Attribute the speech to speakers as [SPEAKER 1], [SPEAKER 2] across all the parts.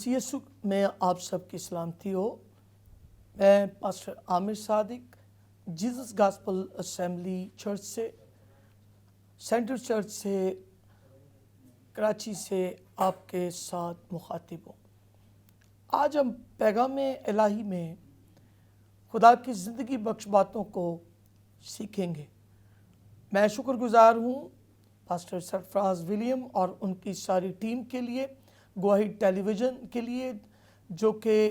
[SPEAKER 1] मसीह यीशु में आप सबकी सलामती हो। मैं pastor Aamir Sadiq Jesus gospel assembly church से, सेंटर चर्च से, कराची से आपके साथ मुखातिब हूँ। आज हम पैगाम इलाही में खुदा की ज़िंदगी बख्श बातों को सीखेंगे। मैं शुक्रगुजार हूँ पास्टर सरफराज विलियम और उनकी सारी टीम के लिए, गवाही टेलीविज़न के लिए, जो कि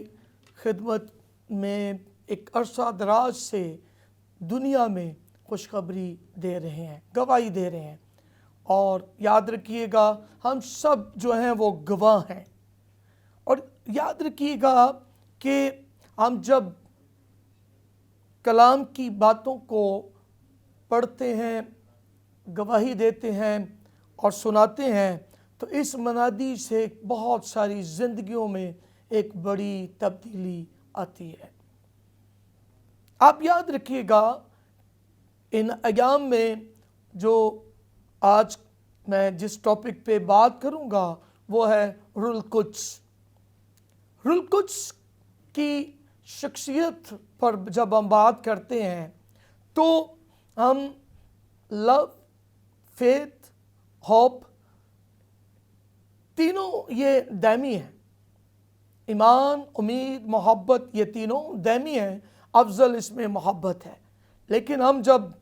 [SPEAKER 1] खिदमत में एक अरसा दराज से दुनिया में खुशखबरी दे रहे हैं, गवाही दे रहे हैं। और याद रखिएगा, हम सब जो हैं वो गवाह हैं। और याद रखिएगा कि हम जब कलाम की बातों को पढ़ते हैं, गवाही देते हैं और सुनाते हैं, तो इस मनादी से बहुत सारी ज़िंदगियों में एक बड़ी तब्दीली आती है। आप याद रखिएगा, इन अयाम में जो आज मैं जिस टॉपिक पे बात करूंगा वो है रुल कुद्स। रुल कुद्स की शख्सियत पर जब हम बात करते हैं तो हम लव, फेथ, होप, तीनों ये दैमी हैं। ईमान, उम्मीद, मोहब्बत, ये तीनों दैमी हैं। अफजल इसमें मोहब्बत है। लेकिन हम जब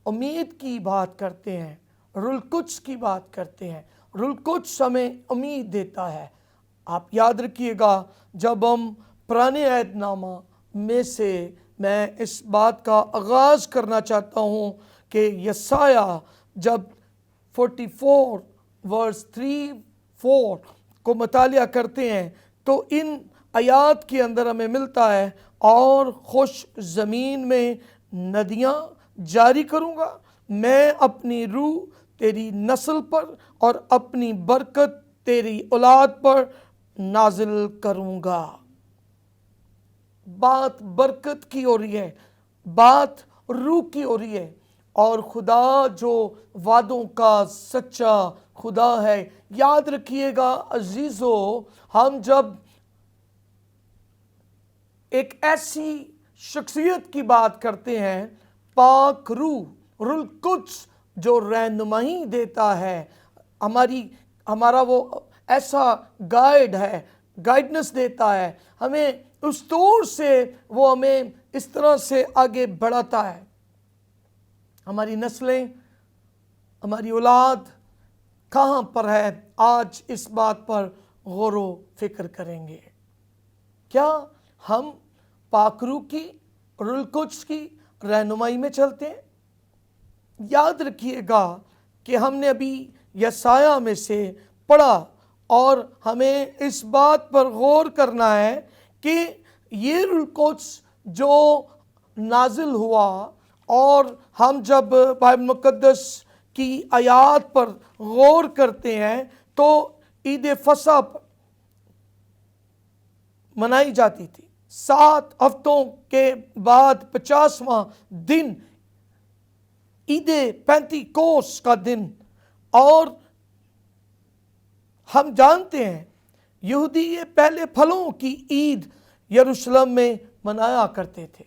[SPEAKER 1] उम्मीद की बात करते हैं, रुल कुद्स की बात करते हैं, रुल कुद्स हमें उम्मीद देता है। आप याद रखिएगा, जब हम पुराने अहदनामा में से मैं इस बात का आगाज़ करना चाहता हूँ कि यसाया जब 44 वर्स 3-4 को मुतालिया करते हैं तो इन आयात के अंदर हमें मिलता है, और खुश ज़मीन में नदियाँ जारी करूँगा, मैं अपनी रूह तेरी नस्ल पर और अपनी बरकत तेरी औलाद पर नाजिल करूँगा। बात बरकत की हो रही है, बात रूह की हो रही है। और खुदा जो वादों का सच्चा खुदा है। याद रखिएगा अजीज़ों, हम जब एक ऐसी शख्सियत की बात करते हैं, पाक रूह, रुल कुद्स जो रहनुमाई देता है, हमारा वो ऐसा गाइड है, गाइडेंस देता है हमें, उस तौर से वो हमें इस तरह से आगे बढ़ाता है। हमारी नस्लें, हमारी औलाद कहाँ पर है, आज इस बात पर गौर व फिक्र करेंगे। क्या हम पाकरू की, रुल कुद्स की रहनुमाई में चलते हैं? याद रखिएगा कि हमने अभी यसाया में से पढ़ा, और हमें इस बात पर गौर करना है कि ये रुल कुद्स जो नाजिल हुआ, और हम जब बाइबल मुक़द्दस की आयात पर गौर करते हैं तो ईद फसह मनाई जाती थी। 7 हफ्तों के बाद 50वां दिन ईद पेंतिकोस का दिन। और हम जानते हैं यहूदी ये पहले फलों की ईद यरूशलेम में मनाया करते थे।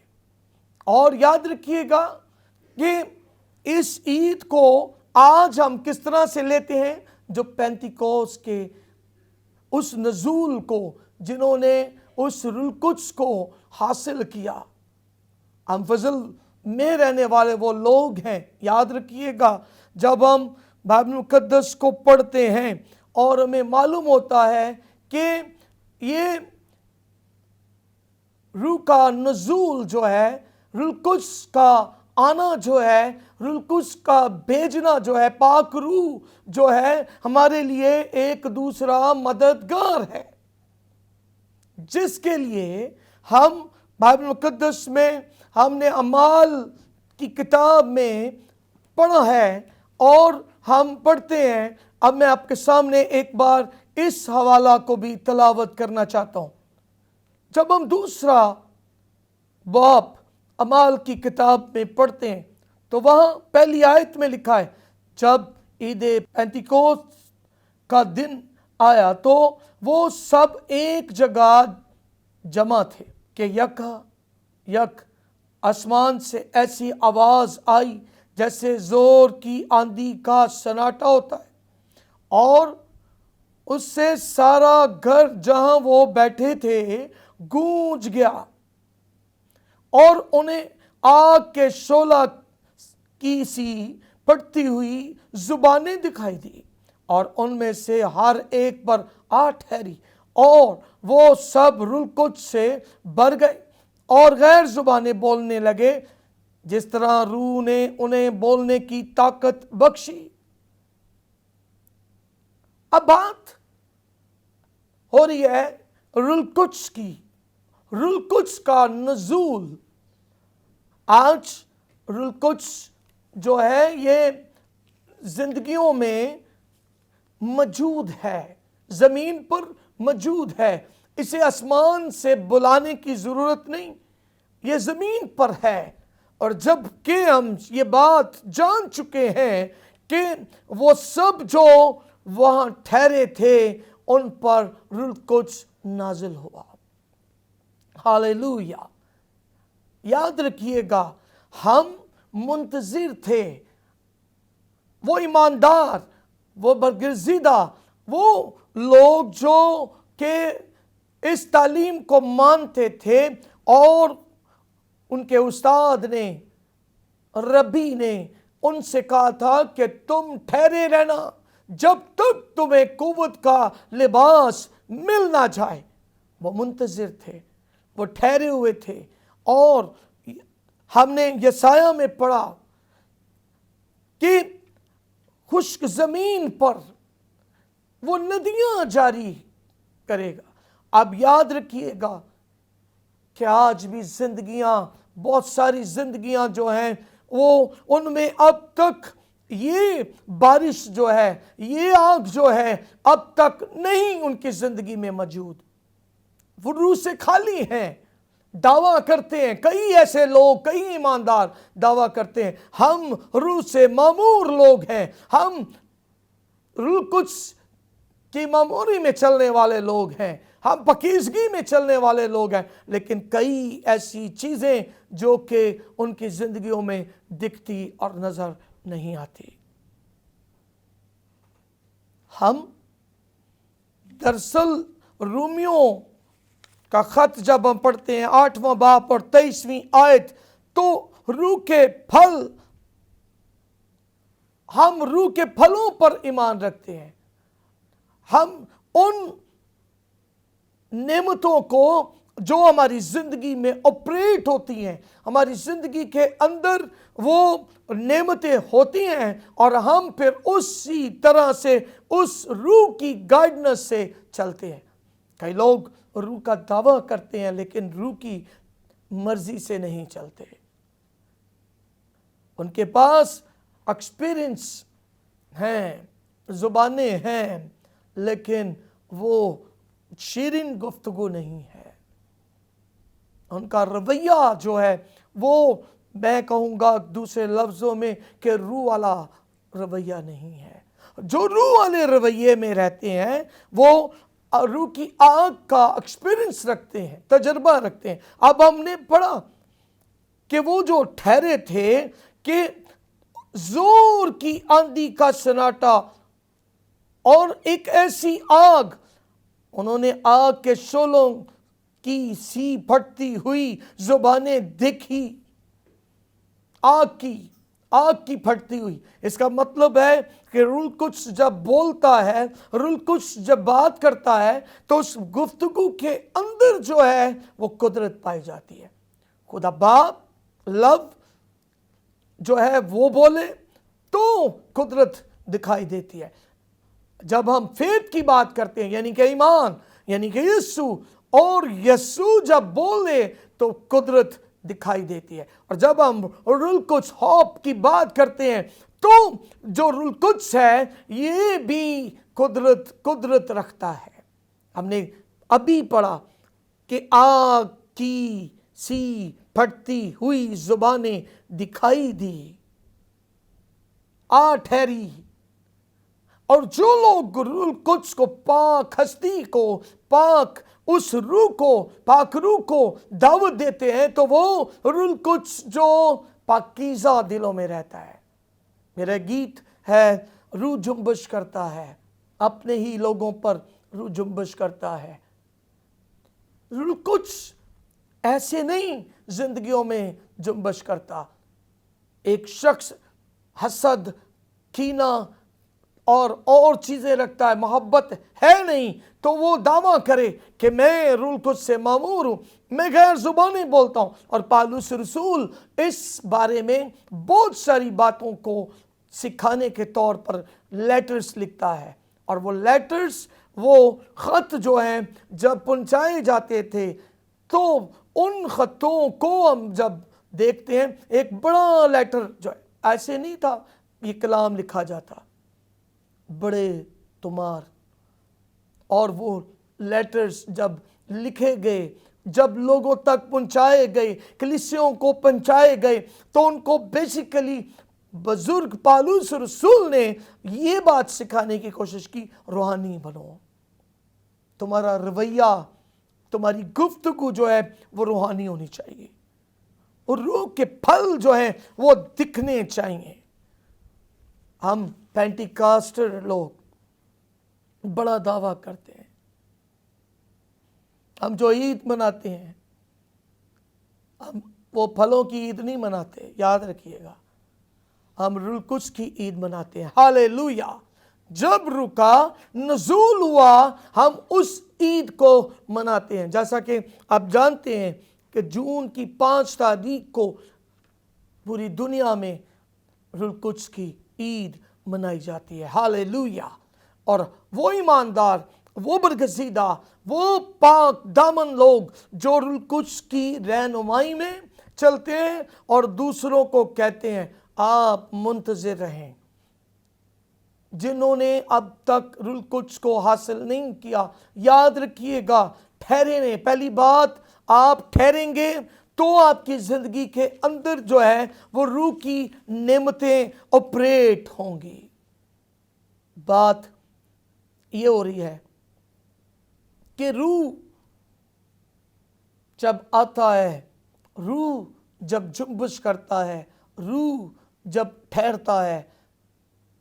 [SPEAKER 1] और याद रखिएगा कि इस ईद को आज हम किस तरह से लेते हैं, जो पेंतिकोस के उस नज़ूल को, जिन्होंने उस रुल कुद्स को हासिल किया। हम फजल में रहने वाले वो लोग हैं। याद रखिएगा, जब हम बाइबल मुक़द्दस को पढ़ते हैं और हमें मालूम होता है कि ये रूह का नज़ूल जो है, रुल कुद्स का आना जो है, रुल कुद्स का भेजना जो है, पाक रूह जो है, हमारे लिए एक दूसरा मददगार है, जिसके लिए हम बाइबल मुक़द्दस में हमने अमाल की किताब में पढ़ा है और हम पढ़ते हैं। अब मैं आपके सामने एक बार इस हवाला को भी तलावत करना चाहता हूँ। जब हम दूसरा बाब अमाल की किताब में पढ़ते हैं तो वहाँ पहली आयत में लिखा है, जब ईद पेंतिकोस का दिन आया तो वो सब एक जगह जमा थे कि यक आसमान से ऐसी आवाज आई जैसे जोर की आंधी का सन्नाटा होता है, और उससे सारा घर जहां वो बैठे थे गूंज गया, और उन्हें आग के शोला की सी पड़ती हुई जुबानें दिखाई दी, और उनमें से हर एक पर 8 ठहरी, और वो सब रूह कुद्स से भर गए और गैर जुबानें बोलने लगे जिस तरह रूह ने उन्हें बोलने की ताकत बख्शी। अब बात हो रही है रूह कुद्स की, रूह कुद्स का नज़ूल। आज रूह कुद्स जो है ये जिंदगियों में मौजूद है, जमीन पर मौजूद है। इसे आसमान से बुलाने की जरूरत नहीं, ये जमीन पर है। और जब कि हम ये बात जान चुके हैं कि वो सब जो वहां ठहरे थे उन पर रूह कुद्स नाजिल हुआ। हालेलुया। याद रखिएगा, हम मुंतजिर थे, वो ईमानदार, वो बरगज़ीदा, वो लोग जो के इस तालीम को मानते थे, और उनके उस्ताद ने, रबी ने उनसे कहा था कि तुम ठहरे रहना जब तक तुम्हें कुव्वत का लिबास मिल ना जाए। वो मुंतजिर थे, वो ठहरे हुए थे। और हमने यसाया में पढ़ा कि खुश्क जमीन पर वो नदियां जारी करेगा। अब याद रखिएगा कि आज भी जिंदगियां, बहुत सारी जिंदगियां जो हैं वो उनमें अब तक ये बारिश जो है, ये आग जो है अब तक नहीं उनकी जिंदगी में मौजूद, वो रूह से खाली हैं। दावा करते हैं कई ऐसे लोग, कई ईमानदार दावा करते हैं हम रूह से मामूर लोग हैं, हम रूह कुद्स की मामूरी में चलने वाले लोग हैं, हम पकीजगी में चलने वाले लोग हैं। लेकिन कई ऐसी चीजें जो कि उनकी जिंदगियों में दिखती और नजर नहीं आती। हम दरअसल रोमियो का खत जब हम पढ़ते हैं 8वां बाब और 23वीं आयत, तो रूह के फल, हम रूह के फलों पर ईमान रखते हैं। हम उन नेमतों को जो हमारी जिंदगी में ऑपरेट होती हैं, हमारी जिंदगी के अंदर वो नेमतें होती हैं, और हम फिर उसी तरह से उस रूह की गाइडेंस से चलते हैं। कई लोग रूह का दावा करते हैं लेकिन रूह की मर्जी से नहीं चलते। उनके पास एक्सपीरियंस हैं, जुबानें हैं, लेकिन वो शीरीन गुफ्तगू नहीं है। उनका रवैया जो है वो, मैं कहूँगा दूसरे लफ्ज़ों में, कि रूह वाला रवैया नहीं है। जो रूह वाले रवैये में रहते हैं वो रूह की आग का एक्सपीरियंस रखते हैं, तजर्बा रखते हैं। अब हमने पढ़ा कि वो जो ठहरे थे कि जोर की आंधी का सन्नाटा और एक ऐसी आग, उन्होंने आग के शोलों की सी फटती हुई जुबानें देखी, आग की फटती हुई। इसका मतलब है कि रूह कुद्स जब बोलता है, रूह कुद्स जब बात करता है, तो उस गुफ्तगू के अंदर जो है वो कुदरत पाई जाती है। खुदा बाप लव जो है वो बोले तो कुदरत दिखाई देती है। जब हम फेथ की बात करते हैं, यानी कि ईमान, यानी कि यीशु, और यीशु जब बोले तो कुदरत दिखाई देती है। और जब हम रूह कुद्स होप की बात करते हैं तो जो रूह कुद्स है ये भी कुदरत रखता है। हमने अभी पढ़ा कि आग की सी फटती हुई जुबानें दिखाई दी, आ ठहरी, और जो लोग रूल कुछ को, पाक हस्ती को, पाक उस रूह को, पाक रूह को दावत देते हैं, तो वो रूल कुछ जो पाकीज़ा दिलों में रहता है। मेरा गीत है, रूह जुम्बश करता है, अपने ही लोगों पर रूह जुम्बश करता है। रूह कुछ ऐसे नहीं जिंदगियों में जुम्बश करता। एक शख्स हसद, कीना और चीजें रखता है, मोहब्बत है नहीं, तो वो दावा करे कि मैं रूह कुछ से मामूर हूं, मैं गैर जुबानी बोलता हूं। और पौलुस रसूल इस बारे में बहुत सारी बातों को सिखाने के तौर पर लेटर्स लिखता है। और वो लेटर्स, वो खत जो हैं जब पहुंचाए जाते थे, तो उन खतों को हम जब देखते हैं, एक बड़ा लेटर जो है, ऐसे नहीं था ये कलाम लिखा जाता, बड़े तुमार। और वो लेटर्स जब लिखे गए, जब लोगों तक पहुंचाए गए, कलीसियों को पहुंचाए गए, तो उनको बेसिकली बुजुर्ग पौलुस रसूल ने ये बात सिखाने की कोशिश की, रूहानी बनो। तुम्हारा रवैया, तुम्हारी गुफ्तगू जो है वो रूहानी होनी चाहिए, और रूह के फल जो हैं वो दिखने चाहिए। हम पेंटिकास्टर लोग बड़ा दावा करते हैं, हम जो ईद मनाते हैं, हम वो फलों की ईद नहीं मनाते, याद रखिएगा, हम रूह कुछ की ईद मनाते हैं। हालेलुया। जब रूह का नज़ूल हुआ, हम उस ईद को मनाते हैं। जैसा कि आप जानते हैं कि जून की 5 तारीख को पूरी दुनिया में रूह कुछ की ईद मनाई जाती है। हालेलुया। और वो ईमानदार, वो बरगज़ीदा, वो पाक दामन लोग जो रूह कुछ की रहनुमाई में चलते हैं और दूसरों को कहते हैं आप मुंतज़िर रहें। जिन्होंने अब तक रूह कुछ को हासिल नहीं किया, याद रखिएगा, ठहरे नहीं। पहली बात, आप ठहरेंगे तो आपकी जिंदगी के अंदर जो है वो रूह की नेमतें ऑपरेट होंगी। बात ये हो रही है कि रूह जब आता है, रूह जब जुम्बश करता है, रूह जब ठहरता है,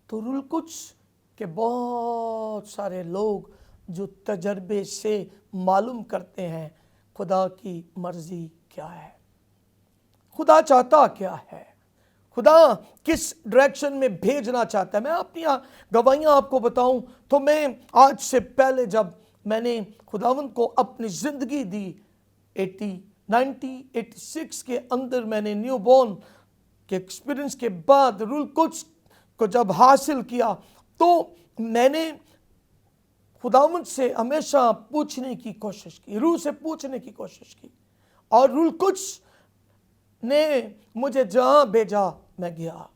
[SPEAKER 1] तो रूह कुछ के बहुत सारे लोग जो तजर्बे से मालूम करते हैं खुदा की मर्जी क्या है, खुदा चाहता क्या है, खुदा किस डायरेक्शन में भेजना चाहता है। मैं अपनी गवाहियाँ आपको बताऊं तो मैं आज से पहले जब मैंने खुदावंद को अपनी ज़िंदगी दी, 86 के अंदर मैंने न्यू बॉर्न के एक्सपीरियंस के बाद रूह कुछ को जब हासिल किया, तो मैंने खुदावंद से हमेशा पूछने की कोशिश की, रूह से पूछने की कोशिश की, और रूह कुछ ने मुझे जहाँ भेजा मैं गया।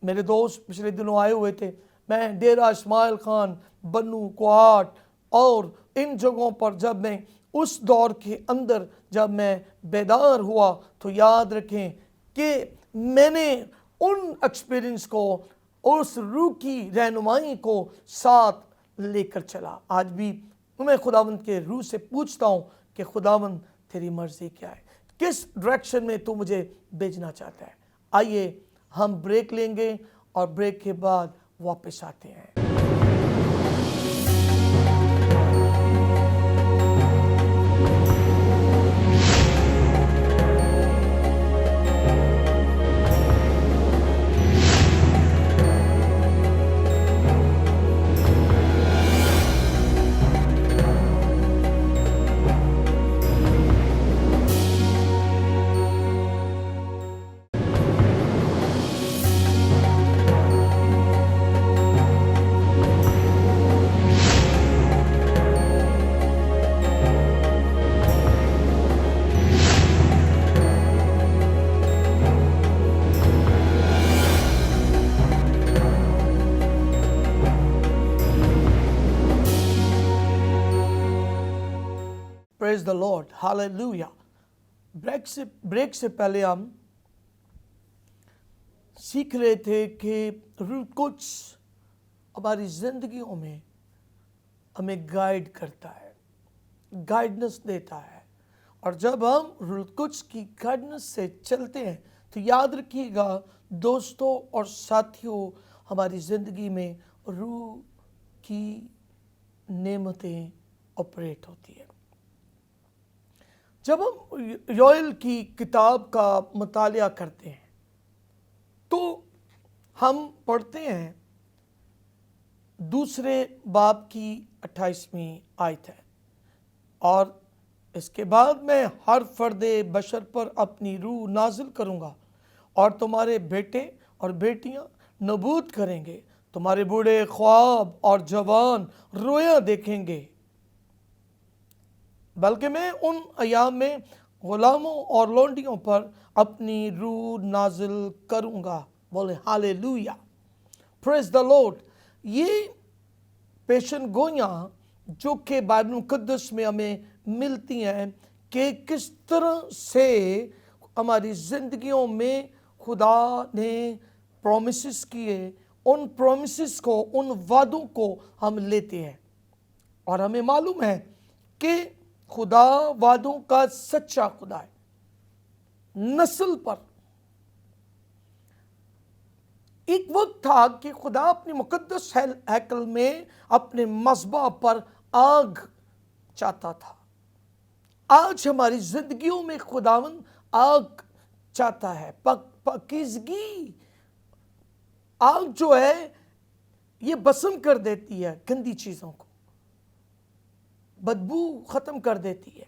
[SPEAKER 1] मेरे दोस्त पिछले दिनों आए हुए थे, मैं डेरा इस्माइल खान, बन्नू, कुआट और इन जगहों पर जब मैं उस दौर के अंदर जब मैं बेदार हुआ, तो याद रखें कि मैंने उन एक्सपीरियंस को, उस रूह की रहनुमाई को साथ लेकर चला। आज भी मैं खुदावंद के रूह से पूछता हूँ कि खुदावंद तेरी मर्जी क्या है, किस डायरेक्शन में तू मुझे भेजना चाहता है। आइए हम ब्रेक लेंगे और ब्रेक के बाद वापस आते हैं। Praise the Lord, hallelujah. Break से पहले हम सीख रहे थे कि रूह कुछ हमारी जिंदगियों में हमें गाइड करता है, गाइडेंस देता है। और जब हम रूह कुद्स की गाइडेंस से चलते हैं तो याद रखिएगा दोस्तों और साथियों, हमारी ज़िंदगी में रूह की नेमतें ऑपरेट होती है। जब हम योएल की किताब का मुतालिया करते हैं तो हम पढ़ते हैं दूसरे बाब की 28वीं आयत है, और इसके बाद मैं हर फर्दे बशर पर अपनी रूह नाजिल करूँगा और तुम्हारे बेटे और बेटियां नबूद करेंगे, तुम्हारे बूढ़े ख्वाब और जवान रोया देखेंगे, बल्कि मैं उन अयाम में गुलामों और लौंडियों पर अपनी रूह नाजिल करूँगा। बोले हालेलुया, प्रेज द लॉर्ड। ये पेशन गोइयाँ जो कि बाइबल मुकद्दस में हमें मिलती हैं कि किस तरह से हमारी ज़िंदगियों में खुदा ने प्रॉमिसेस किए, उन प्रॉमिसेस को, उन वादों को हम लेते हैं। और हमें मालूम है कि खुदा वादों का सच्चा खुदा है। नस्ल पर एक वक्त था कि खुदा अपने मुकद्दस हैकल में अपने मज़बा पर आग चाहता था। आज हमारी जिंदगियों में खुदावन आग चाहता है, पाकीज़गी। आग जो है ये भस्म कर देती है गंदी चीज़ों को, बदबू ख़त्म कर देती है।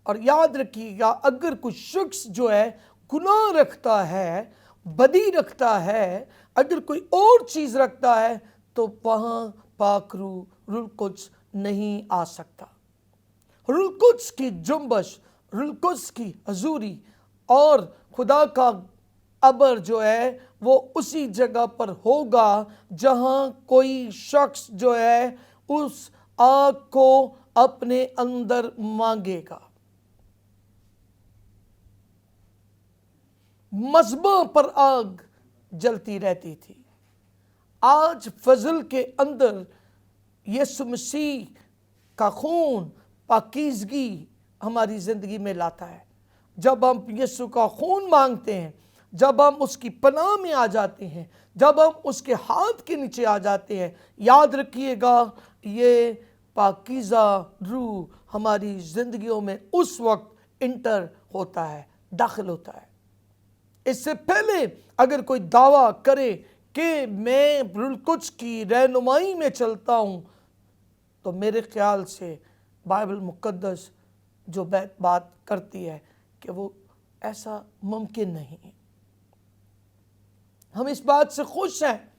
[SPEAKER 1] और याद रखिएगा, अगर कोई शख्स जो है गुनाह रखता है, बदी रखता है, अगर कोई और चीज़ रखता है तो वहाँ पाक रूह कुद्स नहीं आ सकता। रूह कुद्स की जुम्बश, रूह कुद्स की हजूरी और खुदा का अबर जो है वो उसी जगह पर होगा जहाँ कोई शख्स जो है उस आग को अपने अंदर मांगेगा। मज़बा पर आग जलती रहती थी। आज फजल के अंदर यीशु मसीह का खून पाकीज़गी हमारी ज़िंदगी में लाता है। जब हम यीशु का खून मांगते हैं, जब हम उसकी पनाह में आ जाते हैं, जब हम उसके हाथ के नीचे आ जाते हैं, याद रखिएगा ये पाकीज़ा रूह हमारी ज़िंदगियों में उस वक्त इंटर होता है, दाखिल होता है। इससे पहले अगर कोई दावा करे कि मैं रूह कुद्स की रहनुमाई में चलता हूँ, तो मेरे ख्याल से बाइबल मुकद्दस जो बात करती है कि वो ऐसा मुमकिन नहीं है। हम इस बात से खुश हैं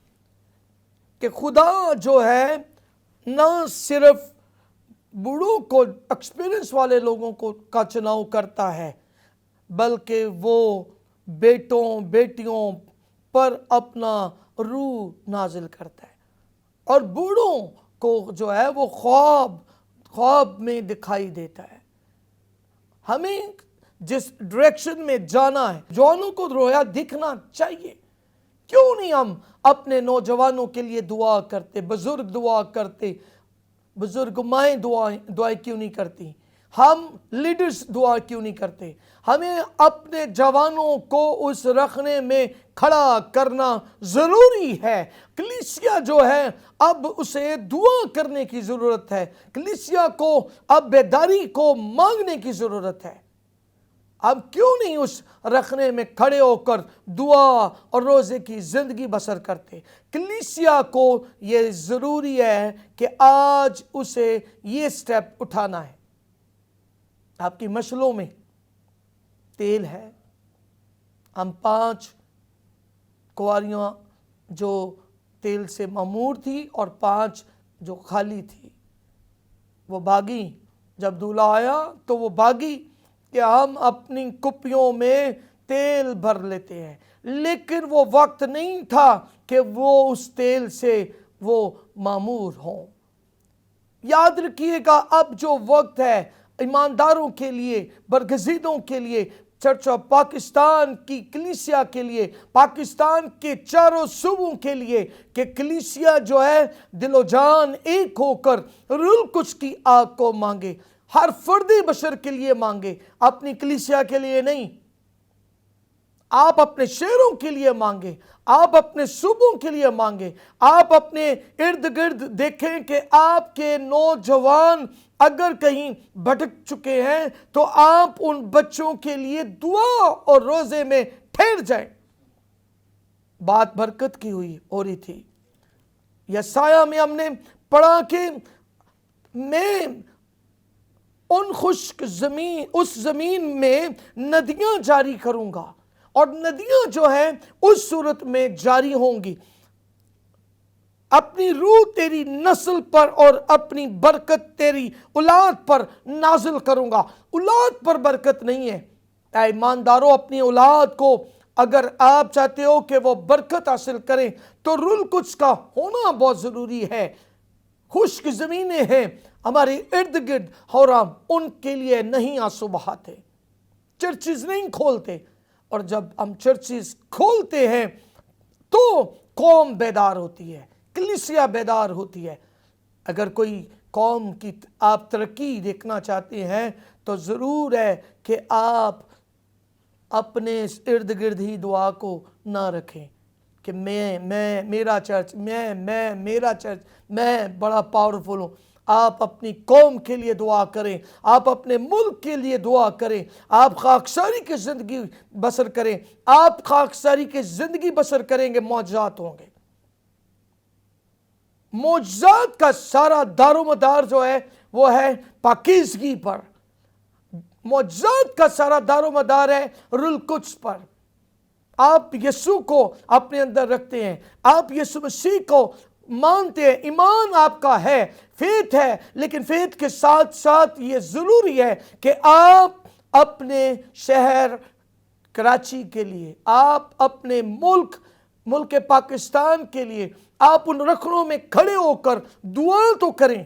[SPEAKER 1] कि खुदा जो है न सिर्फ बूढ़ों को, एक्सपीरियंस वाले लोगों को का चुनाव करता है, बल्कि वो बेटों बेटियों पर अपना रूह नाजिल करता है। और बूढ़ों को जो है वो ख्वाब में दिखाई देता है। हमें जिस डायरेक्शन में जाना है, जवानों को रोया दिखना चाहिए। क्यों नहीं हम अपने नौजवानों के लिए दुआ करते, बुजुर्ग दुआ करते, बुजुर्ग माएँ दुआएं क्यों नहीं करती, हम लीडर्स दुआ क्यों नहीं करते। हमें अपने जवानों को उस रखने में खड़ा करना ज़रूरी है। कलीसिया जो है अब उसे दुआ करने की ज़रूरत है। कलीसिया को अब बेदारी को मांगने की ज़रूरत है। अब क्यों नहीं उस रखने में खड़े होकर दुआ और रोज़े की ज़िंदगी बसर करते। कलीसिया को ये ज़रूरी है कि आज उसे ये स्टेप उठाना है। आपकी मशलों में तेल है, हम 5 कुंवारियाँ जो तेल से मामूर थी और 5 जो खाली थी, वो भागी। जब दूल्हा आया तो वो भागी कि हम अपनी कुप्पियों में तेल भर लेते हैं, लेकिन वो वक्त नहीं था कि वो उस तेल से वो मामूर हों। याद रखिएगा, अब जो वक्त है ईमानदारों के लिए, बरगज़ीदों के लिए, चर्च ऑफ पाकिस्तान की कलीसिया के लिए, पाकिस्तान के चारों सूबों के लिए, कि कलीसिया जो है दिलो जान एक होकर रूह कुछ की आग को मांगे, हर फर्द बशर के लिए मांगे, अपनी कलीसिया के लिए नहीं। आप अपने शहरों के लिए मांगे, आप अपने सूबों के लिए मांगे, आप अपने इर्द गिर्द देखें कि आपके नौजवान अगर कहीं भटक चुके हैं तो आप उन बच्चों के लिए दुआ और रोजे में ठहर जाएं। बात बरकत की हो रही थी। यसाया में हमने पढ़ा कि मैं उन खुश्क जमीन, उस जमीन में नदियां जारी करूंगा, और नदियां जो है उस सूरत में जारी होंगी, अपनी रूह तेरी नस्ल पर और अपनी बरकत तेरी औलाद पर नाजिल करूंगा। औलाद पर बरकत नहीं है। ऐ ईमानदारों, अपनी औलाद को अगर आप चाहते हो कि वो बरकत हासिल करें तो रूह कुछ का होना बहुत जरूरी है। खुश्क जमीनें हैं हमारे इर्द गिर्द, और हम उनके लिए नहीं आंसू बहाते, चर्चिज नहीं खोलते। और जब हम चर्चिज खोलते हैं तो कौम बेदार होती है, कलीसिया बेदार होती है। अगर कोई कौम की आप तरक्की देखना चाहते हैं तो ज़रूर है कि आप अपने इर्द गिर्द ही दुआ को ना रखें कि मैं मेरा चर्च, मेरा चर्च, मैं बड़ा पावरफुल हूँ। आप अपनी कौम के लिए दुआ करें, आप अपने मुल्क के लिए दुआ करें, आप खाकसारी की ज़िंदगी बसर करें। आप खाकसारी की ज़िंदगी बसर करेंगे, मौजज़ात होंगे। मौजज़ात का सारा दारोमदार जो है वो है पाकीज़गी पर। मौजज़ात का सारा दारोमदार है रूह कुद्स पर। आप यीशु को अपने अंदर रखते हैं, आप यीशु मसीह को मानते हैं, ईमान आपका है, फेथ है, लेकिन फेथ के साथ साथ ये ज़रूरी है कि आप अपने शहर कराची के लिए, आप अपने मुल्क पाकिस्तान के लिए, आप उन रखनों में खड़े होकर दुआ तो करें।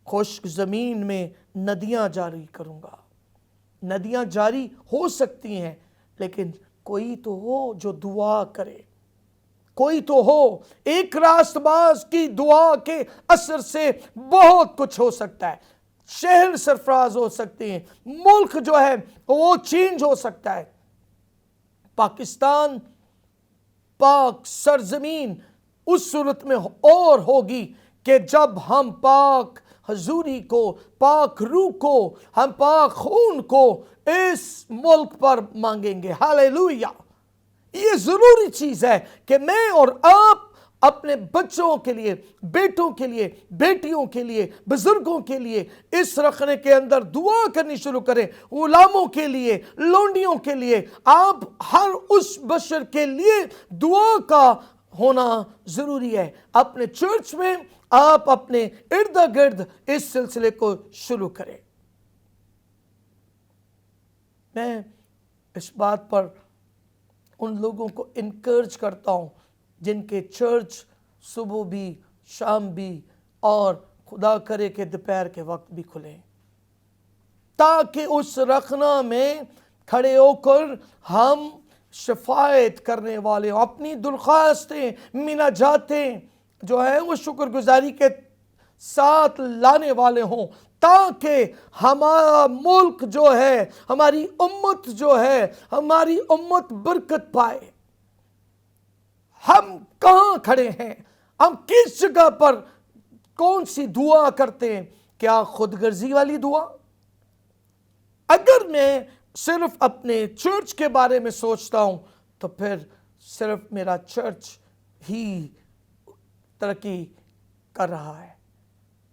[SPEAKER 1] खुश्क ज़मीन में नदियां जारी करूंगा। नदियां जारी हो सकती हैं, लेकिन कोई तो हो जो दुआ करे, कोई तो हो। एक रास्तबाज की दुआ के असर से बहुत कुछ हो सकता है। शहर सरफराज हो सकते हैं, मुल्क जो है वो चेंज हो सकता है। पाकिस्तान पाक सरजमीन उस सूरत में और होगी कि जब हम पाक हजूरी को, पाक रूह को, हम पाक खून को इस मुल्क पर मांगेंगे। हालेलुया। ये जरूरी चीज है कि मैं और आप अपने बच्चों के लिए, बेटों के लिए, बेटियों के लिए, बुजुर्गों के लिए इस रखने के अंदर दुआ करनी शुरू करें। गुलामों के लिए, लोंडियों के लिए, आप हर उस बशर के लिए दुआ का होना जरूरी है। अपने चर्च में आप अपने इर्द गिर्द इस सिलसिले को शुरू करें। मैं इस बात पर उन लोगों को इनकरेज करता हूं जिनके चर्च सुबह भी, शाम भी और खुदा करे कि दोपहर के वक्त भी खुले, ताकि उस रखना में खड़े होकर हम शफायत करने वाले, अपनी दरख्वास्तें, मिनाजातें जो है वो शुक्रगुजारी के साथ लाने वाले हों, ताकि हमारा मुल्क जो है, हमारी उम्मत जो है, हमारी उम्मत बरकत पाए। हम कहाँ खड़े हैं, हम किस जगह पर कौन सी दुआ करते हैं? क्या खुदगर्जी वाली दुआ? अगर मैं सिर्फ अपने चर्च के बारे में सोचता हूं तो फिर सिर्फ मेरा चर्च ही तरक्की कर रहा है।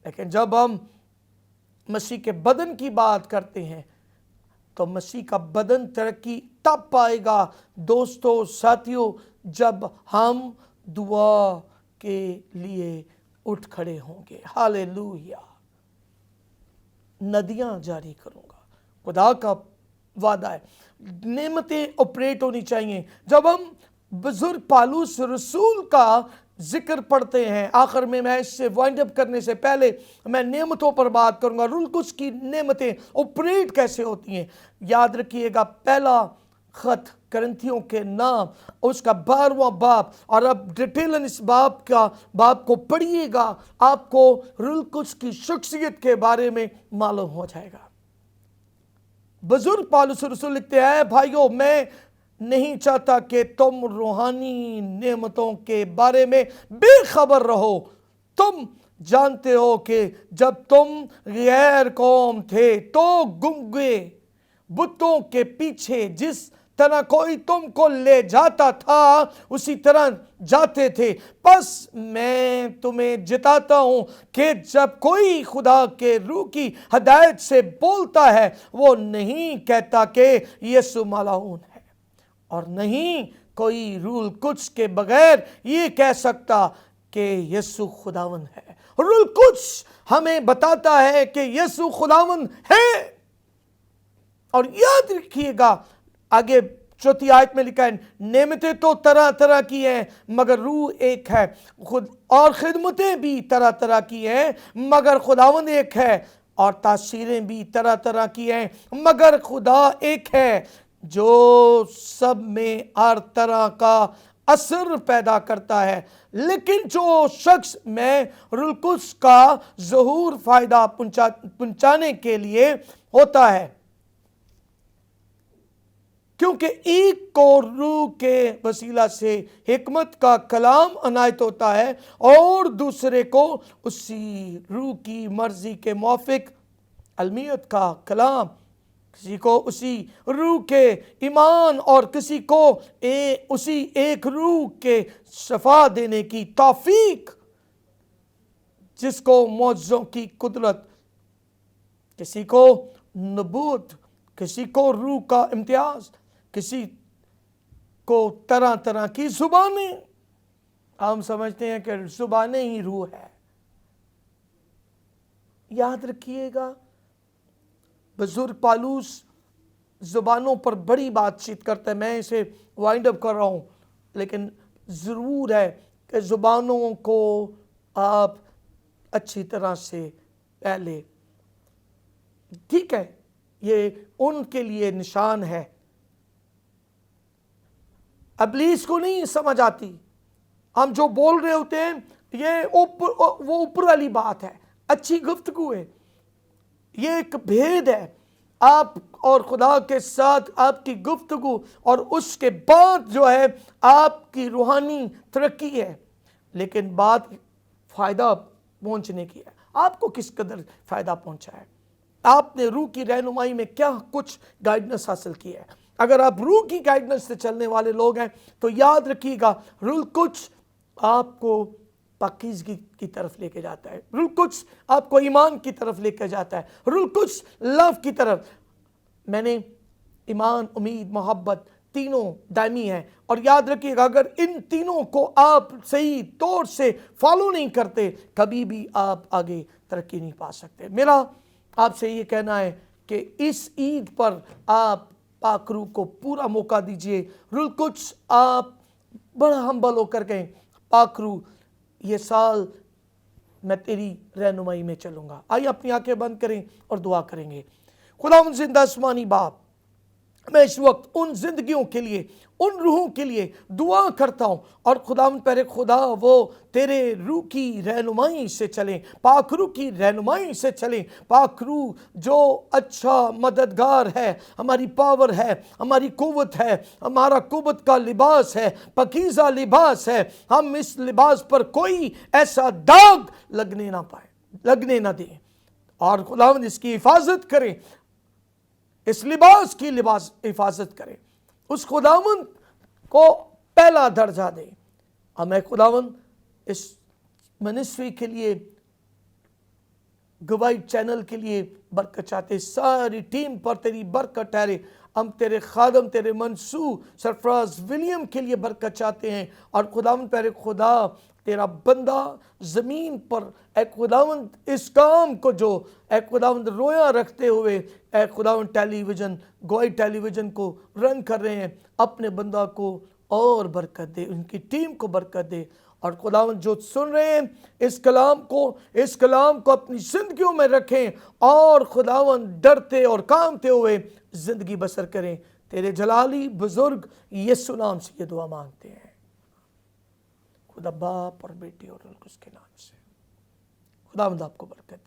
[SPEAKER 1] लेकिन जब हम मसीह के बदन की बात करते हैं तो मसीह का बदन तरक्की तब पाएगा दोस्तों, साथियों, जब हम दुआ के लिए उठ खड़े होंगे। हालेलुया। नदियां जारी करूंगा, खुदा का वादा है। नेमतें ऑपरेट होनी चाहिए। जब हम बुजुर्ग पालूस रसूल का ذکر پڑھتے ہیں. آخر میں اس سے وائنڈ اپ کرنے سے پہلے میں نعمتوں پر بات کروں گا. روح القدس کی نعمتیں آپریٹ کیسے ہوتی ہیں. یاد رکھیے گا پہلا خط کرنتھیوں کے نام اس کا 12واں باب, اور اب ڈیٹیلن اس باب کو پڑھیے گا, آپ کو روح القدس کی شخصیت کے بارے میں معلوم ہو جائے گا. بزرگ پالوس رسول لکھتے ہیں, بھائیو میں نہیں چاہتا کہ تم روحانی نعمتوں کے بارے میں بے خبر رہو. تم جانتے ہو کہ جب تم غیر قوم تھے تو گنگے بتوں کے پیچھے جس طرح کوئی تم کو لے جاتا تھا اسی طرح جاتے تھے. پس میں تمہیں جتاتا ہوں کہ جب کوئی خدا کے روح کی ہدایت سے بولتا ہے وہ نہیں کہتا کہ یسوع ملعون ہے, اور نہیں کوئی روح القدس کے بغیر یہ کہہ سکتا کہ یسوع خداوند ہے. روح القدس ہمیں بتاتا ہے کہ یسوع خداوند ہے. اور یاد رکھیے گا آگے چوتھی آیت میں لکھا ہے, نعمتیں تو طرح طرح کی ہیں مگر روح ایک ہے, اور خدمتیں بھی طرح طرح کی ہیں مگر خداوند ایک ہے, اور تاثیریں بھی طرح طرح کی ہیں مگر خدا ایک ہے, جو سب میں ہر طرح کا اثر پیدا کرتا ہے. لیکن جو شخص میں روح القدس کا ظہور فائدہ پہنچانے کے لیے ہوتا ہے, کیونکہ ایک کو روح کے وسیلہ سے حکمت کا کلام عنایت ہوتا ہے اور دوسرے کو اسی روح کی مرضی کے موافق علمیت کا کلام, کسی کو اسی روح کے ایمان اور کسی کو اسی ایک روح کے شفا دینے کی توفیق, جس کو معجزوں کی قدرت, کسی کو نبوت, کسی کو روح کا امتیاز, کسی کو طرح طرح کی زبانیں. ہم سمجھتے ہیں کہ زبانیں ہی روح ہے. یاد رکھیے گا بزرگ پالوس زبانوں پر بڑی بات چیت کرتا ہے. میں اسے وائنڈ اپ کر رہا ہوں, لیکن ضرور ہے کہ زبانوں کو آپ اچھی طرح سے پہلے, ٹھیک ہے, یہ ان کے لیے نشان ہے. ابلیس کو نہیں سمجھ آتی, ہم جو بول رہے ہوتے ہیں یہ وہ اوپر والی بات ہے, اچھی گفتگو ہے, یہ ایک بھید ہے. آپ اور خدا کے ساتھ آپ کی گفتگو اور اس کے بعد جو ہے آپ کی روحانی ترقی ہے, لیکن بات فائدہ پہنچنے کی ہے. آپ کو کس قدر فائدہ پہنچا ہے, آپ نے روح کی رہنمائی میں کیا کچھ گائیڈنس حاصل کی ہے. اگر آپ روح کی گائیڈنس سے چلنے والے لوگ ہیں تو یاد رکھیے گا روح القدس آپ کو پاکیزگی کی طرف لے کے جاتا ہے, روح القدس آپ کو ایمان کی طرف لے کے جاتا ہے, روح القدس لو کی طرف. میں نے ایمان, امید, محبت تینوں دائمی ہیں, اور یاد رکھیے گا اگر ان تینوں کو آپ صحیح طور سے فالو نہیں کرتے کبھی بھی آپ آگے ترقی نہیں پا سکتے. میرا آپ سے یہ کہنا ہے کہ اس عید پر آپ پاک روح کو پورا موقع دیجئے. روح القدس آپ بڑا ہمبل ہو کر کہیں, پاک روح یہ سال میں تیری رہنمائی میں چلوں گا. آئیے اپنی آنکھیں بند کریں اور دعا کریں گے. خداوند زندہ آسمانی باپ, میں اس وقت ان زندگیوں کے لیے, ان روحوں کے لیے دعا کرتا ہوں, اور خداوند پہلے خدا وہ تیرے روح کی رہنمائی سے چلیں, پاک روح کی رہنمائی سے چلیں. پاک روح جو اچھا مددگار ہے, ہماری پاور ہے, ہماری قوت ہے, ہمارا قوت کا لباس ہے, پاکیزہ لباس ہے. ہم اس لباس پر کوئی ایسا داغ لگنے نہ دیں, اور خداوند اس کی حفاظت کریں, اس لباس کی حفاظت کریں, اس خداوند کو پہلا درجہ دیں. ہمیں خداوند اس منسٹری کے لیے, گواہی چینل کے لیے برکت چاہتے, ساری ٹیم پر تیری برکت ٹھہرے. ہم تیرے خادم, تیرے منسوب سرفراز ولیم کے لیے برکت چاہتے ہیں, اور خداوند پہلے خدا تیرا بندہ زمین پر اے خداوند اس کام کو جو اے خداوند رویا رکھتے ہوئے اے خداوند ٹیلی ویژن, گواہی ٹیلی ویژن کو رن کر رہے ہیں, اپنے بندہ کو اور برکت دے, ان کی ٹیم کو برکت دے, اور خداوند جو سن رہے ہیں اس کلام کو اپنی زندگیوں میں رکھیں اور خداوند ڈرتے اور کامتے ہوئے زندگی بسر کریں. تیرے جلالی بزرگ یسوع نام سے یہ دعا مانگتے ہیں. خدا باپ اور بیٹے اور روح القدس کے نام سے. خداوند آپ کو برکت